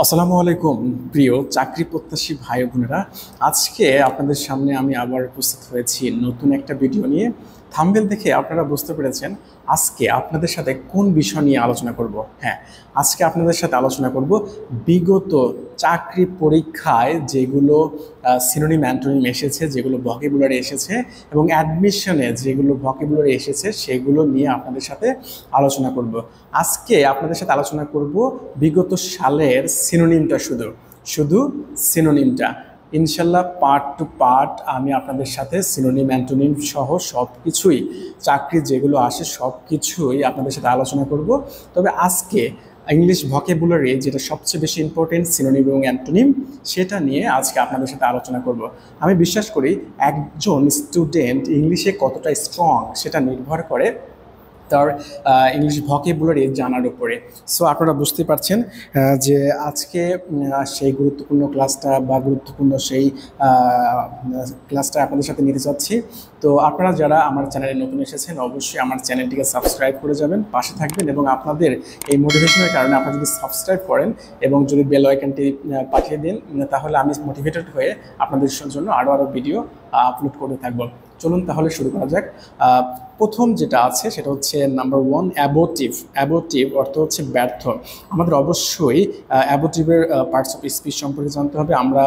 আসসালামু আলাইকুম প্রিয় চাকরি প্রত্যাশী ভাই বোনেরা। আজকে আপনাদের সামনে আমি আবার উপস্থিত হয়েছি নতুন একটা ভিডিও নিয়ে। থাম্বনেল দেখে আপনারা বুঝতে পেরেছেন আজকে আপনাদের সাথে কোন বিষয় নিয়ে আলোচনা করব। হ্যাঁ, আজকে আপনাদের সাথে আলোচনা করব বিগত চাকরি পরীক্ষায় যেগুলো সিনোনিম অ্যান্টোনিম এসেছে, যেগুলো ভোকাবুলারি এসেছে এবং অ্যাডমিশনে যেগুলো ভোকাবুলারি এসেছে সেগুলো নিয়ে আপনাদের সাথে আলোচনা করব। আজকে আপনাদের সাথে আলোচনা করব বিগত সালের সিনোনিমটা, শুধু শুধু সিনোনিমটা। ইনশাল্লাহ পার্ট টু পার্ট আমি আপনাদের সাথে সিনোনিম অ্যান্টোনিম সহ সব কিছুই, চাকরি যেগুলো আসে সব কিছুই আপনাদের সাথে আলোচনা করব। তবে আজকে ইংলিশ ভোকাবুলারি যেটা সবচেয়ে বেশি ইম্পর্টেন্ট, সিনোনিম এবং অ্যান্টোনিম, সেটা নিয়ে আজকে আপনাদের সাথে আলোচনা করব। আমি বিশ্বাস করি একজন স্টুডেন্ট ইংলিশে কতটা স্ট্রং সেটা নির্ভর করে তার ইংলিশ ভোকাবুলারি জানার উপরে। সো আপনারা বুঝতে পারছেন যে আজকে সেই গুরুত্বপূর্ণ ক্লাসটা বা গুরুত্বপূর্ণ সেই ক্লাসটা আপনাদের সাথে নিতে চাচ্ছি। তো আপনারা যারা আমার চ্যানেলে নতুন এসেছেন অবশ্যই আমার চ্যানেলটিকে সাবস্ক্রাইব করে যাবেন, পাশে থাকবেন, এবং আপনাদের এই মোটিভেশনের কারণে আপনারা যদি সাবস্ক্রাইব করেন এবং যদি বেল আইকনটি পাঠিয়ে দিন তাহলে আমি মোটিভেটেড হয়ে আপনাদের জন্য আরও ভিডিও আপলোড করতে থাকবো। চলুন তাহলে শুরু করা যাক। প্রথম যেটা আছে সেটা হচ্ছে নাম্বার 1, অ্যাবোটিভ। অ্যাবোটিভ অর্থ হচ্ছে ব্যর্থ। আমাদের অবশ্যই অ্যাবোটিভের পার্টস অফ স্পিচ সম্পর্কে জানতে হবে। আমরা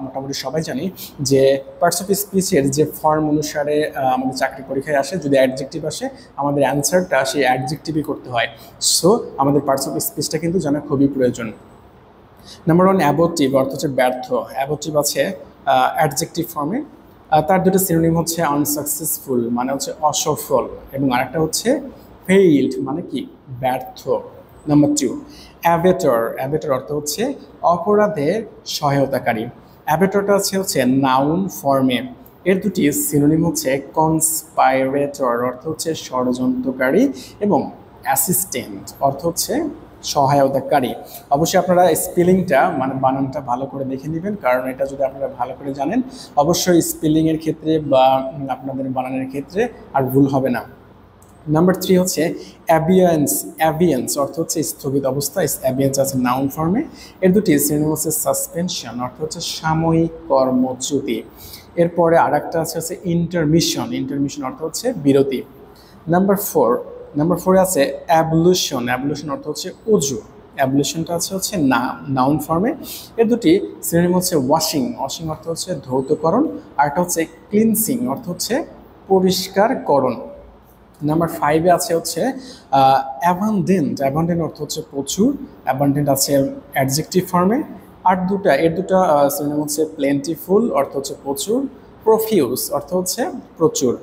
মোটামুটি সবাই জানি যে পার্টস অফ স্পিচের যে ফর্ম অনুসারে আমাদের চাকরি পরীক্ষায় আসে, যদি অ্যাডজেক্টিভ আসে আমাদের অ্যান্সারটা সেই অ্যাডজেক্টিভই করতে হয়। সো আমাদের পার্টস অফ স্পিচটা কিন্তু জানা খুবই প্রয়োজন। নাম্বার 1, অ্যাবোটিভ অর্থ হচ্ছে ব্যর্থ। অ্যাবোটিভ আছে অ্যাডজেক্টিভ ফর্মে। তার দুটো সিনোনিম হচ্ছে আনসাকসেসফুল মানে হচ্ছে অসফল, এবং আরেকটা হচ্ছে ফেইল্ড মানে কি ব্যর্থ। নাম্বার 2, অ্যাবেটর। অ্যাবেটর অর্থ হচ্ছে অপরাধের সহায়তাকারী। অ্যাবেটরটা হচ্ছে নাউন ফর্মে। এর দুটি সিনোনিম হচ্ছে কনস্পাইরেটর অর্থ হচ্ছে ষড়যন্ত্রকারী, এবং অ্যাসিস্ট্যান্ট অর্থ হচ্ছে সহায়তাকারী। অবশ্যই আপনারা স্পেলিংটা মানে বানানটা ভালো করে দেখে নেবেন, কারণ এটা যদি আপনারা ভালো করে জানেন অবশ্যই স্পেলিংয়ের ক্ষেত্রে বা আপনাদের বানানের ক্ষেত্রে আর ভুল হবে না। নাম্বার 3 হচ্ছে অ্যাবিয়েন্স। অ্যাবিয়েন্স অর্থ হচ্ছে স্থগিত অবস্থা। অ্যাবিয়েন্স আছে নাউন ফর্মে। এর দুটি সিনোনিম হচ্ছে সাসপেনশন অর্থ হচ্ছে সাময়িক কর্মচ্যুতি। এরপরে আরেকটা আছে ইন্টারমিশন। ইন্টারমিশন অর্থ হচ্ছে বিরতি। নাম্বার 4 আছে অ্যাবলিউশন। অ্যাবলিউশন অর্থ হচ্ছে অজু। অ্যাবলিউশনটা হচ্ছে নাউন ফর্মে। এর দুটি সিনোনিম হচ্ছে ওয়াশিং। ওয়াশিং অর্থ হচ্ছে ধৌতকরণ, আর একটা হচ্ছে ক্লিনসিং অর্থ হচ্ছে পরিষ্কারকরণ। নাম্বার 5 আছে অ্যাবান্ডেন্ট। অ্যাবান্ডেন্ট অর্থ হচ্ছে প্রচুর। অ্যাবান্ডেন্ট আছে অ্যাডজেক্টিভ ফর্মে। এর দুটা সিনোনিম হচ্ছে প্লেন্টিফুল অর্থ হচ্ছে প্রচুর, প্রফিউজ অর্থ হচ্ছে প্রচুর।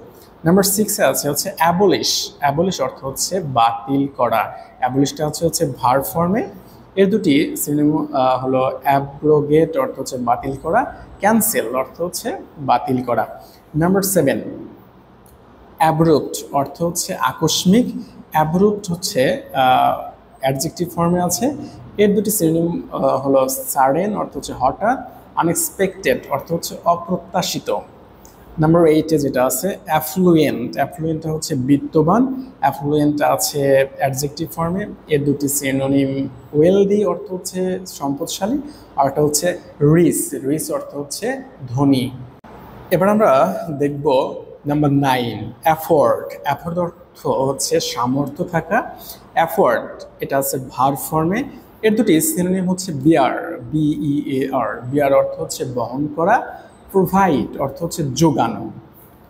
নাম্বার 6 হচ্ছে অ্যাবলিশ। অ্যাবলিশ অর্থ হচ্ছে বাতিল করা। অ্যাবলিশটা হচ্ছে ভার্ব ফর্মে। এর দুটি সিনোনিম হলো অ্যাব্রোগেট অর্থ হচ্ছে বাতিল করা, ক্যান্সেল অর্থ হচ্ছে বাতিল করা। নাম্বার 7, অ্যাব্রুপ্ট অর্থ হচ্ছে আকস্মিক। অ্যাব্রুপ্ট হচ্ছে অ্যাডজেক্টিভ ফর্মে আছে। এর দুটি সিনোনিম হলো সাডেন অর্থ হচ্ছে হঠাৎ, আনএক্সপেক্টেড অর্থ হচ্ছে অপ্রত্যাশিত। নাম্বার 8 যেটা আছে অ্যাফ্লুয়েন্ট। অ্যাফ্লুয়েন্টটা হচ্ছে বিত্তবান। অ্যাফ্লুয়েন্ট আছে অ্যাডজেক্টিভ ফর্মে। এর দুটি সিনোনিম ওয়েলদি অর্থ হচ্ছে সম্পদশালী, আর একটা হচ্ছে রিচ অর্থ হচ্ছে ধনী। এবার আমরা দেখব নাম্বার 9, অ্যাফোর্ড। অ্যাফোর্ড অর্থ হচ্ছে সামর্থ্য থাকা। অ্যাফোর্ড এটা আছে ভার্ব ফর্মে। এর দুটি সিনোনিম হচ্ছে বিয়ার, BEAR। বিয়ার অর্থ হচ্ছে বহন করা। প্রোভাইড অর্থ হচ্ছে যোগানো।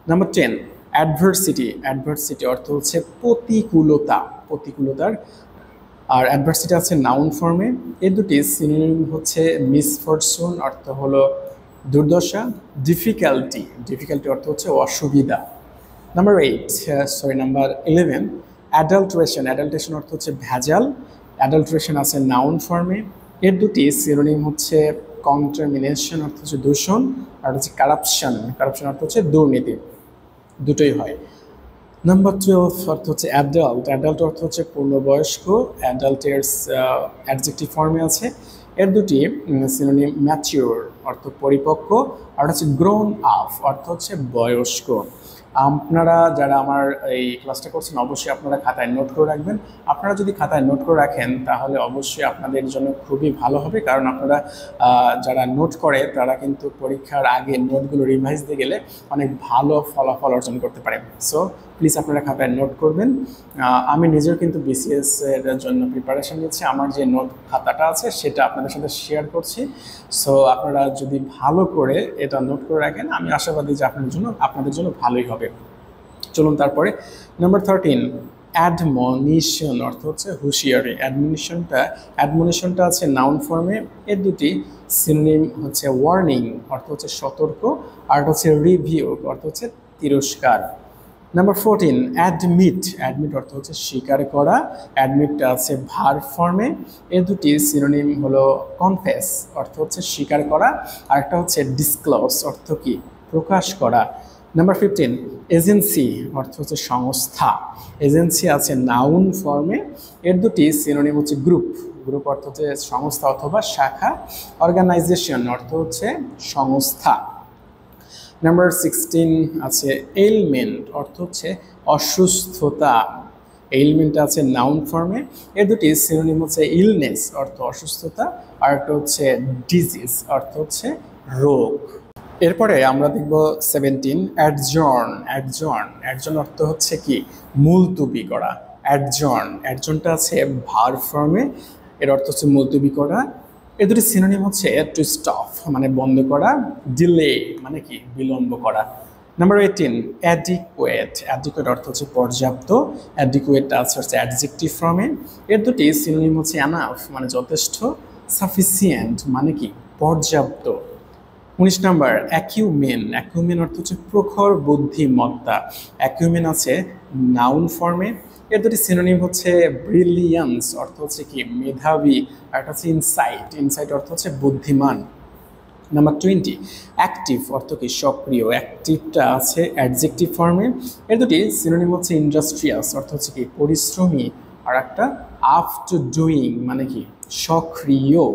Number 10, adversity. অ্যাডভার্সিটি অর্থ হচ্ছে প্রতিকূলতার। আর অ্যাডভার্সিটি আছে নাউন ফর্মে। এর দুটি সিনোনিম হচ্ছে মিসফরচুন অর্থ হলো দুর্দশা। ডিফিকাল্টি অর্থ হচ্ছে অসুবিধা। Number 11, adulteration. অ্যাডাল্টারেশন অর্থ হচ্ছে ভেজাল। অ্যাডাল্টারেশন আছে নাউন ফর্মে। এর দুটি সিনোনিম হচ্ছে কন্টামিনেশন অর্থ হচ্ছে দূষণ, আর হচ্ছে কারাপশন অর্থ হচ্ছে দুর্নীতি। দুটোই হয়। নাম্বার 12 অর্থ হচ্ছে অ্যাডাল্ট। অ্যাডাল্ট অর্থ হচ্ছে পূর্ণবয়স্ক। অ্যাডাল্টের অ্যাডজেক্টিভ ফর্মে আছে। এর দুটি সিনোনিম ম্যাচিওর অর্থ পরিপক্ক, আর হচ্ছে গ্রোন আপ অর্থ হচ্ছে বয়স্ক। আপনারা যারা আমার এই ক্লাসটা করছেন অবশ্যই আপনারা খাতায় নোট করে রাখবেন। আপনারা যদি খাতায় নোট করে রাখেন তাহলে অবশ্যই আপনাদের জন্য খুবই ভালো হবে, কারণ আপনারা যারা নোট করে তারা কিন্তু পরীক্ষার আগে নোটগুলো রিভাইজ দিয়ে গেলে অনেক ভালো ফলাফল অর্জন করতে পারে। সো প্লিজ আপনারা খাতায় নোট করবেন। আমি নিজেও কিন্তু বিসিএস এর জন্য প্রিপারেশন নিচ্ছি, আমার যে নোট খাতাটা আছে সেটা আপনাদের সাথে শেয়ার করছি। সো আপনারা যদি ভালো করে এটা নোট করে রাখেন আমি আশাবাদী যে আপনাদের জন্য ভালোই হবে। চলুন তারপরে নাম্বার 13, অ্যাডমনিশন অর্থ হচ্ছে হুঁশিয়ারি। অ্যাডমনিশনটা আছে নাউন ফর্মে, এর দুটি সিনোনিম হচ্ছে ওয়ার্নিং অর্থ হচ্ছে সতর্ক, আর হচ্ছে রিভিউ অর্থ হচ্ছে তিরস্কার। নাম্বার 14, অ্যাডমিট অর্থ হচ্ছে স্বীকার করা। অ্যাডমিটটা আছে ভার্ব ফর্মে, এর দুটি সিনোনিম হলো কনফেস অর্থ হচ্ছে স্বীকার করা, আর একটা হচ্ছে ডিসক্লোজ অর্থ কি প্রকাশ করা। নাম্বার 15, এজেন্সি অর্থ হচ্ছে সংস্থা। এজেন্সি আছে নাউন ফর্মে, এর দুটি সিনোনিম হচ্ছে গ্রুপ অর্থ হচ্ছে সংস্থা অথবা শাখা। অর্গানাইজেশন অর্থ হচ্ছে সংস্থা। নাম্বার 16 আছে এলমেন্ট অর্থ হচ্ছে অসুস্থতা। এলমেন্ট আছে নাউন ফর্মে, এর দুটি সিনোনিম হচ্ছে ইলনেস অর্থ অসুস্থতা, আর একটা হচ্ছে ডিজিজ অর্থ হচ্ছে রোগ। এরপরে আমরা দেখব 17, অ্যাডজর্ন অর্থ হচ্ছে কি মুলতুবি করা। অ্যাডজর্নটা আছে ভার্ব ফর্মে, এর অর্থ হচ্ছে মুলতুবি করা। এর দুটি সিনোনিম হচ্ছে টু স্টপ মানে বন্ধ করা, ডিলে মানে কি বিলম্ব করা। নাম্বার 18, অ্যাডিকুয়েট অর্থ হচ্ছে পর্যাপ্ত। অ্যাডিকুয়েট আছে হচ্ছে অ্যাডজেক্টিভ ফর্মে, এর দুটি সিনোনিম হচ্ছে এনাফ মানে যথেষ্ট, সাফিসিয়েন্ট মানে কি পর্যাপ্ত। 19 নাম্বার, অ্যাকিউমেন অর্থ হচ্ছে প্রখর বুদ্ধিমত্তা। অ্যাকিউমেন আছে নাউন ফর্মে, এর দুটি সিনোনিম হচ্ছে ব্রিলিয়ান্স অর্থ হচ্ছে কি মেধাবী, আর একটা হচ্ছে ইনসাইট অর্থ হচ্ছে বুদ্ধিমান। নাম্বার 20, অ্যাক্টিভ অর্থ কি সক্রিয়। অ্যাক্টিভটা আছে অ্যাডজেক্টিভ ফর্মে, এর দুটি সিনোনিম হচ্ছে ইন্ডাস্ট্রিয়াস অর্থ হচ্ছে কি পরিশ্রমী, আর একটা আপ টু ডুইং মানে কি সক্রিয়।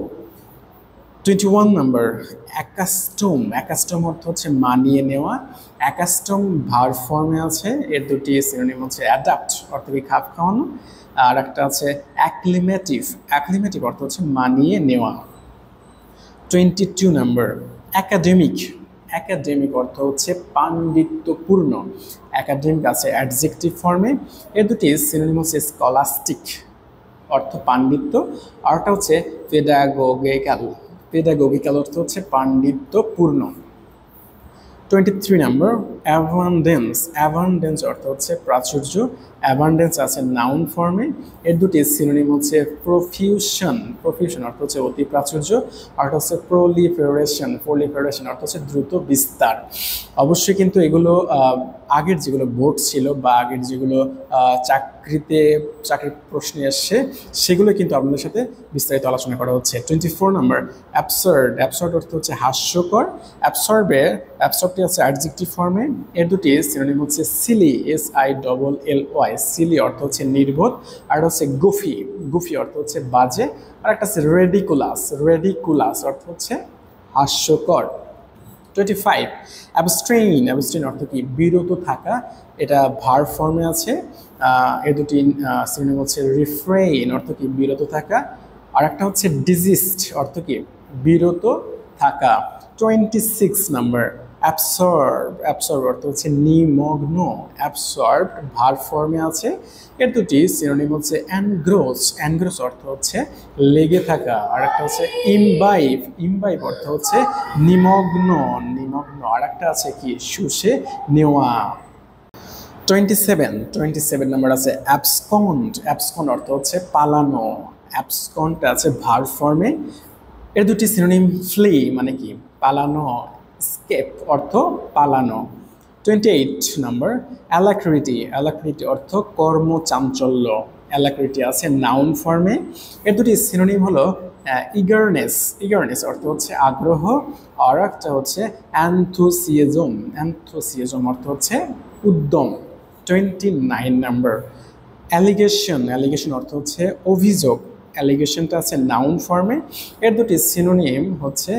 21 নাম্বার, অ্যাকাস্টম অর্থ হচ্ছে মানিয়ে নেওয়া। অ্যাকাস্টম ভার্ব ফর্মে আছে, এর দুটি সিনোনিম হচ্ছে অ্যাডাপ্ট অর্থ কি খাপ খাওয়ানো, আর একটা আছে অ্যাক্লিমেটিভ অর্থ হচ্ছে মানিয়ে নেওয়া। 22 নাম্বার, একাডেমিক অর্থ হচ্ছে পাণ্ডিত্যপূর্ণ। একাডেমিক আছে অ্যাডজেক্টিভ ফর্মে, এর দুটি সিনোনিম হচ্ছে স্কলাস্টিক অর্থ পাণ্ডিত্য, আর একটা হচ্ছে পেডাগোগিক্যাল অর্থ হচ্ছে পাণ্ডিত্যপূর্ণ। 23 নাম্বার, অ্যাবান্ডেন্স অর্থ হচ্ছে প্রাচুর্য। অ্যাবান্ডেন্স আছে নাউন ফর্মে, এর দুটি সিনোনিম হচ্ছে প্রফিউশন অর্থ হচ্ছে অতি প্রাচুর্য, আর হচ্ছে প্রলিফারেশন অর্থ হচ্ছে দ্রুত বিস্তার। অবশ্যই কিন্তু এগুলো আগের যেগুলো বোর্ড ছিল বা আগের যেগুলো চাকরির প্রশ্নে এসছে সেগুলো কিন্তু আপনাদের সাথে বিস্তারিত আলোচনা করা হচ্ছে। 24 নাম্বার, অ্যাবসার্ড অর্থ হচ্ছে হাস্যকর। অ্যাবসার্ডটি আছে অ্যাডজেক্টিভ ফর্মে, এর দুটি সিনোনিম হচ্ছে সিলি SILLY সিলি অর্থ হচ্ছে নির্বোধ, আর হচ্ছে গুফি অর্থ হচ্ছে বাজে, আর একটা আছে রেডিকুলাস অর্থ হচ্ছে হাস্যকর। 25, অ্যাবস্ট্রেইন অর্থ কি বিরত থাকা, এটা ভার্ব ফর্মে আছে, এর দুটি সিনোনিম হচ্ছে রিফ্রেইন অর্থ কি বিরত থাকা, আর একটা হচ্ছে ডিজিস্ট অর্থ কি বিরত থাকা। 26 নাম্বার, অ্যাবসর্ব অর্থ হচ্ছে নিমগ্ন। অ্যাবসর্বড ভার্ব ফর্মে আছে, এর দুটি সিনোনিম হচ্ছে এনগ্রোস অর্থ হচ্ছে লেগে থাকা, আর একটা হচ্ছে ইমবাইব অর্থ হচ্ছে নিমগ্ন, আর একটা আছে কি শুষে নেওয়া। 27 নাম্বার আছে অ্যাবসকন্ড অর্থ হচ্ছে পালানো। অ্যাবসকন্ডটা আছে ভার্ব ফর্মে, এর দুটি সিনোনিম ফ্লি মানে কি পালানো, স্কেপ অর্থ পালানো। 28 নাম্বার, অ্যালাক্রিটি অর্থ কর্মচাঞ্চল্য। অ্যালাক্রিটি আছে নাউন ফর্মে, এর দুটি সিনোনিম হলো ইগারনেস অর্থ হচ্ছে আগ্রহ, আর একটা হচ্ছে অ্যানথুসিয়াজম অর্থ হচ্ছে উদ্যম। 29 নাম্বার, অ্যালিগেশন অর্থ হচ্ছে অভিযোগ। অ্যালিগেশনটা আছে নাউন ফর্মে, এর দুটি সিনোনিম হচ্ছে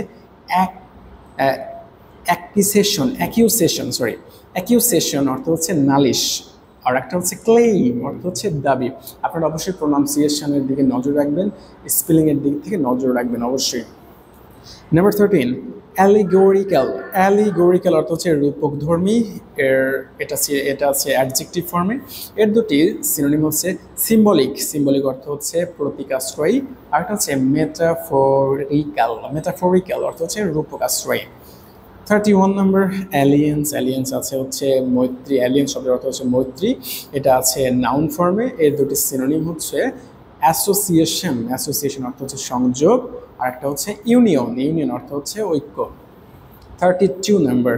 অ্যাকিউসেশন অর্থ হচ্ছে নালিশ, আর একটা হচ্ছে ক্লেইম অর্থ হচ্ছে দাবি। আপনারা অবশ্যই প্রোনাউন্সিয়েশনের দিকে নজর রাখবেন, স্পেলিংয়ের দিক থেকে নজর রাখবেন অবশ্যই। নাম্বার 13, অ্যালিগোরিক্যাল। অ্যালিগোরিক্যাল অর্থ হচ্ছে রূপকধর্মী, এটা আছে অ্যাডজেক্টিভ ফর্মে। এর দুটি সিনোনিম হচ্ছে সিম্বলিক, সিম্বলিক অর্থ হচ্ছে প্রতীকাশ্রয়ী, আর একটা হচ্ছে মেটাফোরিক্যাল, মেটাফোরিক্যাল অর্থ হচ্ছে রূপকাশ্রয়ী। 31 নম্বর অ্যালিয়েন্স। অ্যালিয়েন্স আছে হচ্ছে মৈত্রী, অ্যালিয়েন্স শব্দের অর্থ হচ্ছে মৈত্রী, এটা আছে নাউন ফর্মে। এর দুটি সিনোনিম হচ্ছে অ্যাসোসিয়েশন, অ্যাসোসিয়েশন অর্থ হচ্ছে সংযোগ, আর একটা হচ্ছে ইউনিয়ন, ইউনিয়ন অর্থ হচ্ছে ঐক্য। 32 নম্বর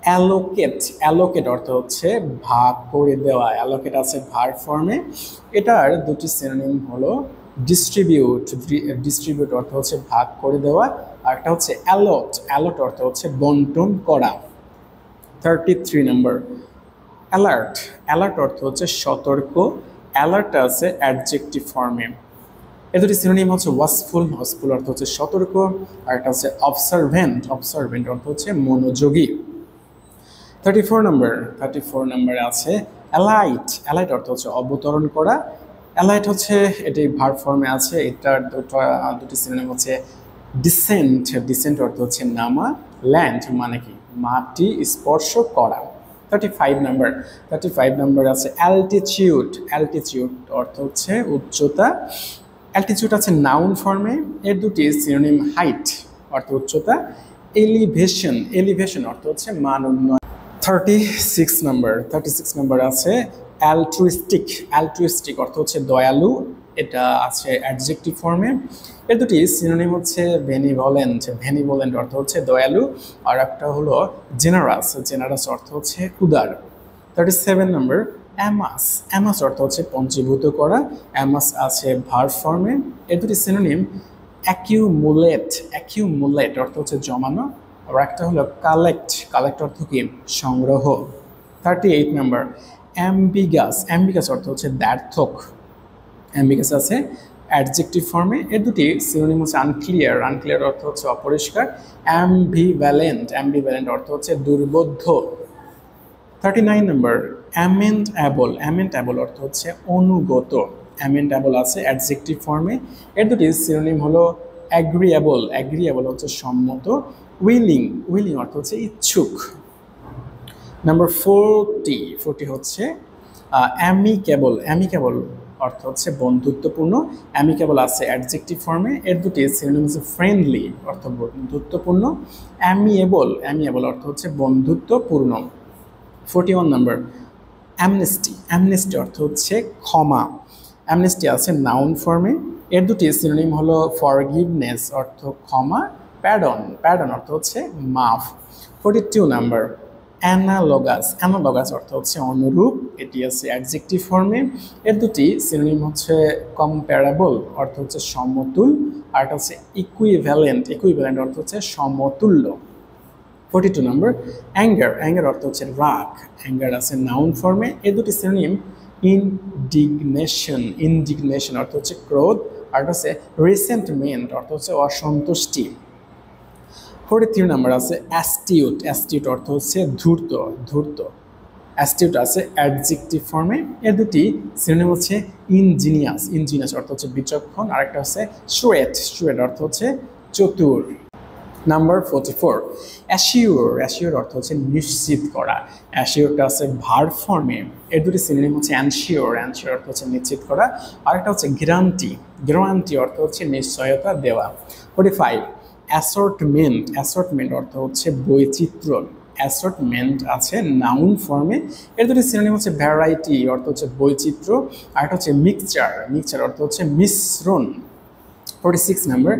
অ্যালোকেট। অ্যালোকেট অর্থ হচ্ছে ভাগ করে দেওয়া, অ্যালোকেট আছে ভার্ব ফর্মে। এটার দুটি সিনোনিম হলো ডিস্ট্রিবিউট, ডিস্ট্রিবিউট অর্থ হচ্ছে ভাগ করে দেওয়া, আর একটা হচ্ছে অ্যালট, অ্যালট অর্থ হচ্ছে বন্টন করা। 33 নম্বর অ্যালার্ট। অ্যালার্ট অর্থ হচ্ছে সতর্ক, অ্যালার্ট আছে অ্যাডজেক্টিভ ফর্মে। এর দুটি সিনোনিম হচ্ছে ওয়াচফুল, ওয়াচফুল অর্থ হচ্ছে সতর্ক, আর একটা হচ্ছে অবসারভেন্ট, অবসারভেন্ট অর্থ হচ্ছে মনোযোগী। 34 নম্বরে আছে অ্যালাইট। অ্যালাইট অর্থ হচ্ছে অবতরণ করা, অ্যালাইট হচ্ছে এটি ভার্ব ফর্মে আছে। এটার দুটি সিনোনিম হচ্ছে ডিসেন্ট, ডিসেন্ট অর্থ হচ্ছে নামা, ল্যান্ড মানে কি মাটি স্পর্শ করা। 35 নম্বর আছে অ্যালটিচিউড। অ্যালটিচিউড অর্থ হচ্ছে উচ্চতা, অ্যালটিচিউড আছে নাউন ফর্মে। এর দুটি সিনোনিম হাইট অর্থ উচ্চতা, এলিভেশন, এলিভেশন অর্থ হচ্ছে মান উন্নয়ন। 36 নম্বর আছে অ্যালট্রুইস্টিক। অ্যালট্রুইস্টিক অর্থ হচ্ছে দয়ালু, এটা আছে অ্যাডজেক্টিভ ফর্মে। এর দুটি সিনোনিম হচ্ছে বেনিভলেন্ট, বেনিভলেন্ট অর্থ হচ্ছে দয়ালু, আর একটা হলো জেনারাস, জেনারাস অর্থ হচ্ছে উদার। 37 নম্বর অ্যামাস। অ্যামাস অর্থ হচ্ছে পঞ্চীভূত করা, অ্যামাস আছে ভার্ব ফর্মে। এর দুটি সিনোনিম অ্যাকিউমুলেট, অ্যাকিউমুলেট অর্থ হচ্ছে জমানো, আর একটা হলো কালেক্ট, কালেক্ট অর্থ কি সংগ্রহ। 38 নম্বর অ্যাম্বিগাস। অ্যাম্বিগাস অর্থ হচ্ছে দ্ব্যর্থক, অ্যাম্বিগাস আছে অ্যাডজেক্টিভ ফর্মে। এর দুটি সিনোনিম হচ্ছে আনক্লিয়ার, আনক্লিয়ার অর্থ হচ্ছে অপরিষ্কার, অ্যাম্বিভ্যালেন্ট, অ্যাম্বিভ্যালেন্ট অর্থ হচ্ছে দুর্বোধ্য। 39 নম্বর অ্যামেন্ডএবল। অ্যামেন্ডএবল অর্থ হচ্ছে অনুগত, অ্যামেন্ডএবল আছে অ্যাডজেক্টিভ ফর্মে। এর দুটি সিনোনিম হলো অ্যাগ্রিয়েবল, অ্যাগ্রিয়েবল হচ্ছে সম্মত, উইলিং, উইলিং অর্থ হচ্ছে ইচ্ছুক। নাম্বার 40 হচ্ছে অ্যামিকেবল। অ্যামিকেবল অর্থ হচ্ছে বন্ধুত্বপূর্ণ, অ্যামিকেবল আছে অ্যাডজেক্টিভ ফর্মে। এর দুটি সিনোনিম হচ্ছে ফ্রেন্ডলি অর্থ বন্ধুত্বপূর্ণ, অ্যামিয়েবল, অ্যামিয়েবল অর্থ হচ্ছে বন্ধুত্বপূর্ণ। 41 নম্বর অ্যামনেস্টি। অ্যামনেস্টি অর্থ হচ্ছে ক্ষমা, অ্যামনেস্টি আছে নাউন ফর্মে। এর দুটি সিনোনিম হলো ফরগিভনেস অর্থ ক্ষমা, প্যাডন, প্যাডন অর্থ হচ্ছে মাফ। 42 নম্বর অ্যানালগাস। অ্যানালগাস অর্থ হচ্ছে অনুরূপ, এটি আছে অ্যাডজেক্টিভ ফর্মে। এর দুটি সিনোনিম হচ্ছে কম্প্যারেবল অর্থ হচ্ছে সমতুল, আর এটা হচ্ছে ইকুইভ্যালেন্ট, ইকুইভ্যালেন্ট অর্থ হচ্ছে সমতুল্য। 42 নম্বর অ্যাঙ্গার। অ্যাঙ্গার অর্থ হচ্ছে রাগ, অ্যাঙ্গার আছে নাউন ফর্মে। এর দুটি সিনোনিম ইনডিগনেশন, ইনডিগনেশন অর্থ হচ্ছে ক্রোধ, আর এটা হচ্ছে রিসেন্টমেন্ট অর্থ হচ্ছে অসন্তুষ্টি। 43 নম্বর আছে অ্যাস্টিউট। অ্যাস্টিউট অর্থ হচ্ছে ধূর্ত, ধূর্ত, অ্যাস্টিউট আছে অ্যাডজেক্টিভ ফর্মে। এর দুটি সিনোনিম হচ্ছে ইনজিনিয়াস, ইনজিনিয়াস অর্থ হচ্ছে বিচক্ষণ, আরেকটা হচ্ছে শ্রুয়েট, শ্রুয়েট অর্থ হচ্ছে চতুর। Number 44 assure. অ্যাসিওর অর্থ হচ্ছে নিশ্চিত করা, অ্যাসিওরটা আছে ভার্ব ফর্মে। এর দুটি সিনোনিম হচ্ছে অ্যানশিওর, অ্যানশিওর অর্থ হচ্ছে নিশ্চিত করা, আরেকটা হচ্ছে গ্যারান্টি, গ্যারান্টি অর্থ হচ্ছে নিশ্চয়তা দেওয়া। 45 অ্যাসর্টমেন্ট। অ্যাসর্টমেন্ট অর্থ হচ্ছে বৈচিত্র্য, অ্যাসর্টমেন্ট আছে নাউন ফর্মে। এর দুটি সিনোনিম হচ্ছে ভ্যারাইটি অর্থ হচ্ছে বৈচিত্র্য, আর একটা হচ্ছে মিক্সচার, মিক্সচার অর্থ হচ্ছে মিশ্রণ। 46 নম্বর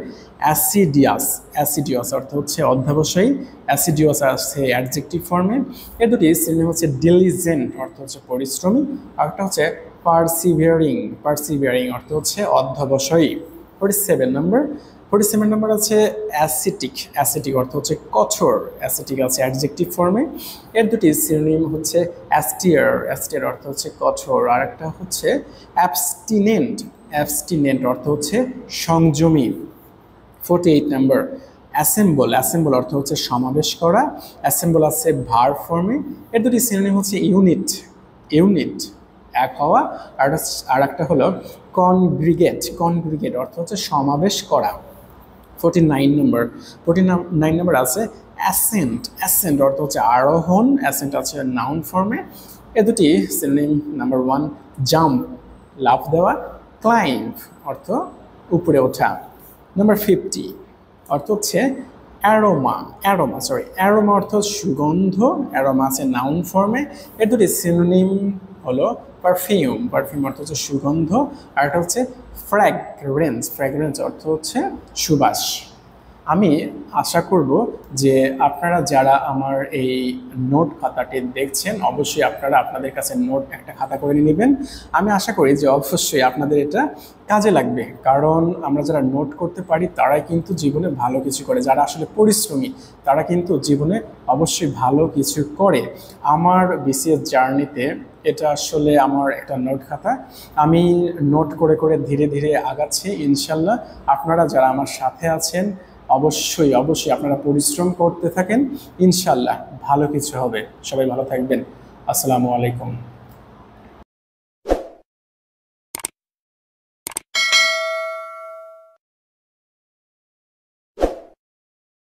অ্যাসিডিয়াস। অ্যাসিডিয়াস অর্থ হচ্ছে অধ্যবসায়ী, অ্যাসিডিয়াস আছে অ্যাডজেক্টিভ ফর্মে। এর দুটি সিনোনিম হচ্ছে ডিলিজেন্ট অর্থ হচ্ছে পরিশ্রমী, আর একটা হচ্ছে পারসিভিয়ারিং, পারসিভিয়ারিং অর্থ হচ্ছে অধ্যবসায়ী। 47 নম্বর আছে অ্যাসিটিক। অ্যাসিটিক অর্থ হচ্ছে কঠোর, অ্যাসিটিক আছে অ্যাডজেক্টিভ ফর্মে। এর দুটি সিনোনিম হচ্ছে অ্যাস্টিয়ার, অ্যাস্টিয়ার অর্থ হচ্ছে কঠোর, আর একটা হচ্ছে অ্যাবস্টিনেন্ট, অ্যাবস্টিনেন্ট অর্থ হচ্ছে সংযমী। 48 নম্বর অ্যাসেম্বল, অ্যাসেম্বল অর্থ হচ্ছে সমাবেশ করা। অ্যাসেম্বল আছে ভার্ব ফর্মে। এর দুটি সিনোনিম হচ্ছে ইউনিট, ইউনিট এক হওয়া, আর একটা হলো কনগ্রিগেট, কনগ্রিগেট অর্থ হচ্ছে সমাবেশ করা। 49 নম্বর, 49 নম্বর আছে অ্যাসেন্ট, অ্যাসেন্ট অর্থ হচ্ছে আরোহণ, অ্যাসেন্ট আছে নাউন ফর্মে। এ দুটি সিনোনিম, নাম্বার 1 জাম্প লাফ দেওয়া, ক্লাইম্ব অর্থ উপরে ওঠা। নাম্বার 50 অর্থ হচ্ছে অ্যারোমা, অ্যারোমা সরি অ্যারোমা অর্থ সুগন্ধ, অ্যারোমা আছে নাউন ফর্মে। এর দুটি সিনোনিম হলো পারফিউম, পারফিউম অর্থ হচ্ছে সুগন্ধ, আর একটা হচ্ছে ফ্র্যাগরেন্স, ফ্র্যাগরেন্স অর্থ হচ্ছে সুবাস। আমি আশা করব যে আপনারা যারা আমার এই নোট খাতাটি দেখছেন অবশ্যই আপনারা আপনাদের কাছে নোট একটা খাতা করে নেবেন। আমি আশা করি যে অবশ্যই আপনাদের এটা কাজে লাগবে, কারণ আমরা যারা নোট করতে পারি তারাই কিন্তু জীবনে ভালো কিছু করে, যারা আসলে পরিশ্রমী তারা কিন্তু জীবনে অবশ্যই ভালো কিছু করে। আমার বিসিএস জার্নিতে এটা আসলে আমার একটা নোট খাতা, আমি নোট করে করে ধীরে ধীরে আগাচ্ছি ইনশাল্লাহ। আপনারা যারা আমার সাথে আছেন অবশ্যই অবশ্যই আপনারা পরিশ্রম করতে থাকেন, ইনশাল্লাহ ভালো কিছু হবে। সবাই ভালো থাকবেন। আসসালামু আলাইকুম।